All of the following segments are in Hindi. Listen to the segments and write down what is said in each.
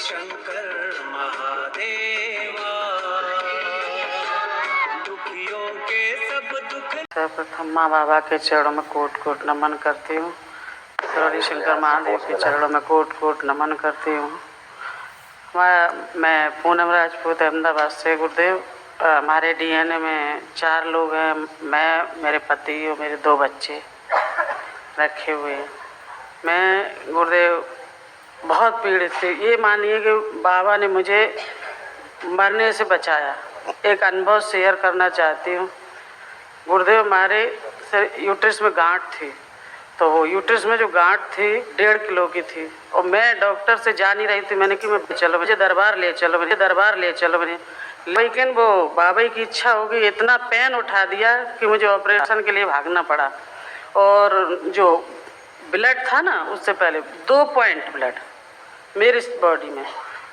शंकर महादेवा, दुखियों के सब दुख। सर्वप्रथम माँ बाबा के चरणों में कोट कोट नमन करती हूँ। श्री शंकर महादेव के चरणों में कोट कोट नमन करती हूँ। मैं पूनम राजपूत अहमदाबाद से। गुरुदेव, हमारे डीएनए में 4 लोग हैं, मैं, मेरे पति और मेरे 2 बच्चे रखे हुए हैं। मैं गुरुदेव बहुत पीड़ित थी। ये मानिए कि बाबा ने मुझे मरने से बचाया। एक अनुभव शेयर करना चाहती हूँ। गुरुदेव, हमारे यूट्रस में गांठ थी, तो वो यूट्रस में जो गांठ थी 1.5 किलो की थी, और मैं डॉक्टर से जा नहीं रही थी। मैंने कि मैं चलो, मुझे दरबार ले चलो, मुझे दरबार ले चलो मैंने, लेकिन वो बाबा की इच्छा होगी, इतना पेन उठा दिया कि मुझे ऑपरेशन के लिए भागना पड़ा। और जो ब्लड था ना, उससे पहले 2 पॉइंट ब्लड मेरी बॉडी में,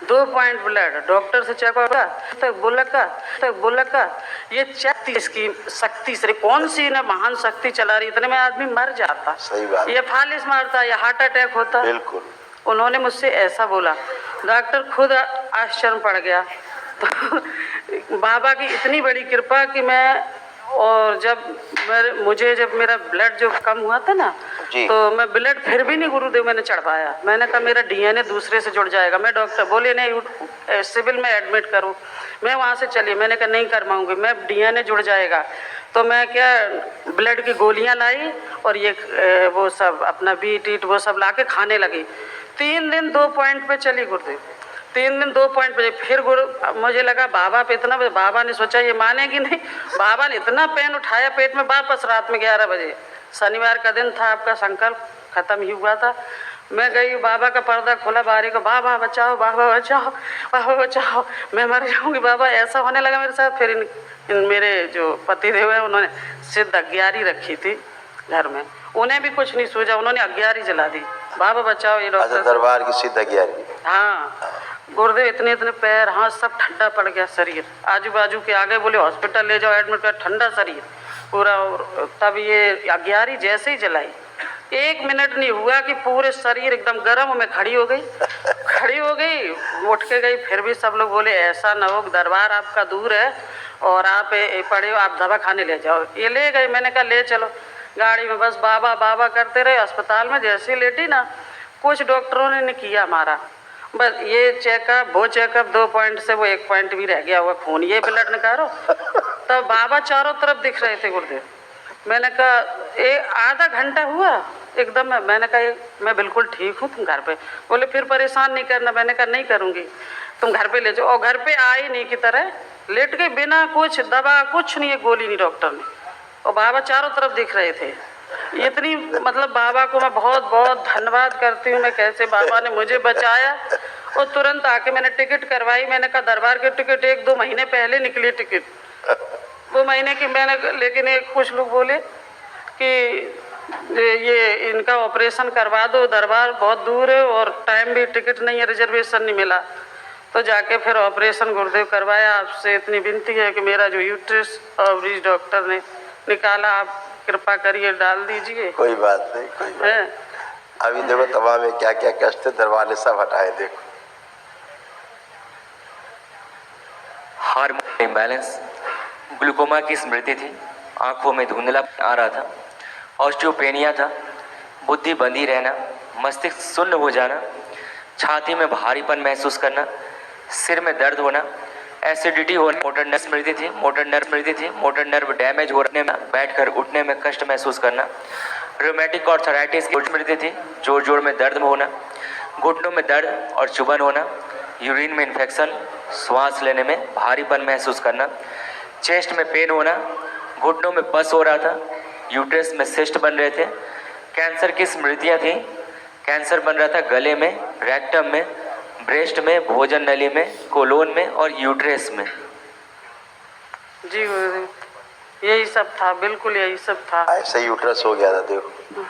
2 पॉइंट ब्लड। डॉक्टर से चेक होगा तक बोला का ये शक्ति, इसकी शक्ति से कौन सी ने महान शक्ति चला रही, इतने में आदमी मर जाता। सही बात। ये फालिस मारता, ये हार्ट अटैक होता। बिल्कुल। उन्होंने मुझसे ऐसा बोला। डॉक्टर खुद आश्चर्य पड़ गया। तो बाबा की इतनी बड़ी कृपा कि मैं, और जब मेरा ब्लड जो कम हुआ था ना, तो मैं ब्लड फिर भी नहीं गुरुदेव मैंने चढ़वाया। मैंने कहा मेरा डीएनए दूसरे से जुड़ जाएगा। मैं डॉक्टर बोले नहीं, सिविल में एडमिट करूँ। मैं वहाँ से चली, मैंने कहा नहीं कर पाऊँगी, मैं डीएनए जुड़ जाएगा। तो मैं क्या ब्लड की गोलियाँ लाई और ये वो सब अपना बीट वो सब ला के खाने लगी। 3 दिन 2 पॉइंट पे चली गुरुदेव, 3 दिन 2 पॉइंट पे। फिर मुझे लगा बाबा पे इतना, बाबा ने सोचा ये मानेगी नहीं। बाबा ने इतना पेन उठाया पेट में। वापस रात में 11 बजे, शनिवार का दिन था, आपका संकल्प खत्म ही हुआ था। मैं गई, बाबा का पर्दा खोला बारी को, बाबा बचाओ, बाबा बचाओ, बाबा बचाओ, मैं मर जाऊंगी बाबा। ऐसा होने लगा मेरे साथ। फिर इन मेरे जो पति देव है, उन्होंने सिद्ध अग्यारी रखी थी घर में, उन्हें भी कुछ नहीं सूझा, उन्होंने अग्यारी जला दी। बाबा बचाओ, ये डॉक्टर दरबार की सिद्ध अग्यारी। हाँ गुरुदेव, इतने पैर हाथ सब ठंडा पड़ गया शरीर। आजू बाजू के आगे बोले हॉस्पिटल ले जाओ, एडमिट कर, ठंडा शरीर पूरा। तब ये अग्यारी जैसे ही जलाई, 1 मिनट नहीं हुआ कि पूरे शरीर एकदम गर्म में खड़ी हो गई, उठ के गई। फिर भी सब लोग बोले ऐसा न हो, दरबार आपका दूर है और आप पड़े हो, आप दवा खाने ले जाओ। ये ले गए। मैंने कहा ले चलो गाड़ी में। बस बाबा बाबा करते रहे। अस्पताल में जैसे लेटी ना, कुछ डॉक्टरों ने किया हमारा, बस ये चेकअप वो चेकअप, 2 पॉइंट से वो 1 पॉइंट भी रह गया हुआ खून, ये ब्लड निकालो। तब बाबा चारों तरफ दिख रहे थे गुरुदेव। मैंने कहा आधा घंटा हुआ एकदम। मैंने कहा मैं बिल्कुल ठीक हूँ, तुम घर पे। बोले फिर परेशान नहीं करना। मैंने कहा नहीं करूँगी, तुम घर पे ले जाओ। और घर पे आई नहीं की तरह लेट गई, बिना कुछ दवा, कुछ नहीं, गोली नहीं डॉक्टर ने। और बाबा चारों तरफ दिख रहे थे। इतनी मतलब बाबा को मैं बहुत बहुत धन्यवाद करती हूँ। मैं कैसे बाबा ने मुझे बचाया। और तुरंत आके मैंने टिकट करवाई। मैंने कहा दरबार की टिकट 1-2 महीने पहले निकली टिकट, 2 महीने की मैंने। लेकिन कुछ लोग बोले कि ये इनका ऑपरेशन करवा दो, दरबार बहुत दूर है और टाइम भी, टिकट नहीं है, रिजर्वेशन नहीं मिला। तो जाके फिर ऑपरेशन गुरुदेव करवाया। आपसे इतनी विनती है कि मेरा जो यूट्रस ओवरीज डॉक्टर ने निकाला, आप कृपा करिए डाल दीजिए। कोई बात नहीं, कोई बात नहीं। अभी देखो तमाम में क्या क्या कष्ट है, दरबार ने सब हटाए। देखो हार्मोन इम्बैलेंस, ग्लूकोमा की स्मृति थी, आंखों में धुंधला आ रहा था, ऑस्टियोपेनिया था, बुद्धि बंधी रहना, मस्तिष्क शून्य हो जाना, छाती में भारीपन महसूस करना, सिर में दर्द होना, एसिडिटी होना, मोटर नर्व स्मृति थी, मोटर नर्व डैमेज होने में, बैठकर उठने में कष्ट महसूस करना, रोमेटिक आर्थराइटिस की स्मृति थी, जोड़ जोड़ में दर्द होना, घुटनों में दर्द और चुभन होना, यूरिन में इन्फेक्शन, श्वास लेने में भारीपन महसूस करना, चेस्ट में पेन होना, घुटनों में पस हो रहा था, यूट्रस में सिस्ट बन रहे थे, कैंसर की स्मृतियाँ थी, कैंसर बन रहा था गले में, रेक्टम में, ब्रेस्ट में, भोजन नली में, कोलोन में और यूट्रस में। जी गुरुदेव, यही सब था, बिल्कुल यही सब था। ऐसे यूट्रस हो गया था। देखो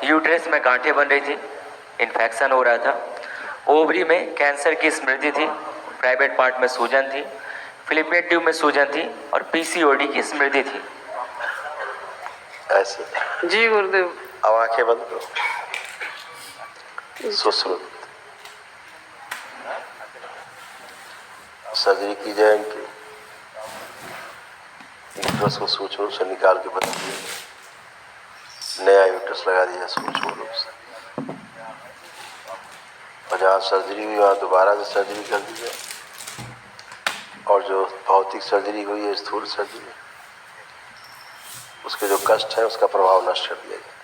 यूट्रस में गांठें बन रही थी, इन्फेक्शन हो रहा था, ओवरी में कैंसर की स्मृति थी, प्राइवेट पार्ट में सूजन थी, फिलिपियन ट्यूब में सूजन थी और पीसीओडी की स्मृति थी। ऐसे जी गुरुदेव। अब आंखें बंद करो, सुश्रुत सर्जरी की जाए इनकी, यूट्रस को सूक्ष्म रूप से निकाल के बदल दिया, नया यूट्रस लगा दिया सूक्ष्म रूप से, और जहाँ सर्जरी हुई वहाँ दोबारा से सर्जरी कर दी जाए, और जो भौतिक सर्जरी हुई है स्थूल सर्जरी, उसके जो कष्ट है उसका प्रभाव नष्ट कर दिया जाए,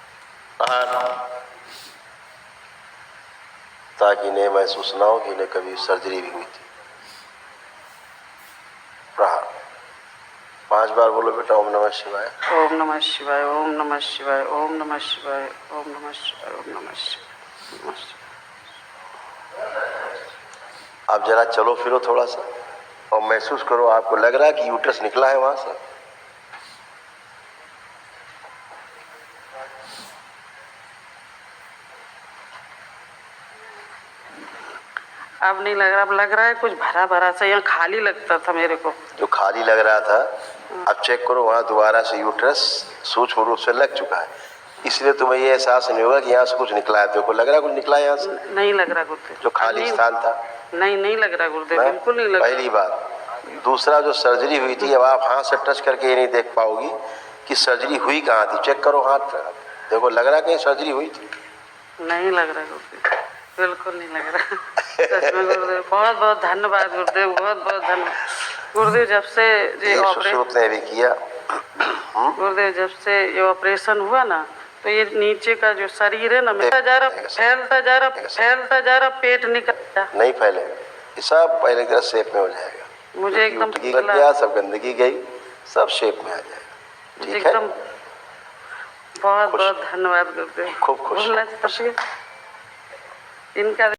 ताकि इन्हें महसूस ना हो कि इन्हें कभी सर्जरी भी हुई थी। प्रहार 5 बार बोलो बेटा, ओम नमः शिवाय, ओम नमः शिवाय, ओम नमः शिवाय, ओम नमः शिवाय, ओम नमः शिवाय, ओम नमः शिवाय। आप जरा चलो फिरो थोड़ा सा और महसूस करो, आपको लग रहा है कि यूट्रस निकला है वहां से? अब नहीं लग रहा, अब लग रहा है कुछ भरा भरा सा, यहाँ खाली लगता था मेरे को। जो खाली लग रहा था, अब चेक करो वहां दोबारा से यूट्रस सूक्ष्म रूप से लग चुका है, इसलिए तुम्हें ये एहसास नहीं होगा कि यहाँ से कुछ निकला है। देखो लग रहा है कुछ निकला है यहाँ से? नहीं लग रहा गुरुदेव, जो खाली स्थान था, नहीं लग रहा गुरुदेव, बिल्कुल नहीं लग रहा। पहली बात। दूसरा, जो सर्जरी हुई थी, अब आप हाथ से टच करके ये नहीं देख पाओगी कि सर्जरी हुई कहाँ थी। चेक करो हाथ, देखो लग रहा है कहीं सर्जरी हुई थी? नहीं लग रहा गुरुदेव, बिल्कुल नहीं लग रहा। सच में गुरुदेव बहुत बहुत धन्यवाद गुरुदेव, बहुत बहुत धन्यवाद गुरुदेव। जब से ये ऑपरेशन ने भी किया गुरुदेव, जब से ये ऑपरेशन हुआ ना, तो ये नीचे का जो शरीर है ना, फैलता जा रहा, पेट निकलता नहीं फैलेगा, ये सब पहले की शेप में हो जाएगा। मुझे एकदम गया, सब गंदगी गई, सब शेप में आ जाएगा। ठीक है, एकदम बहुत बहुत धन्यवाद गुरुदेव। खूब खुश। इनका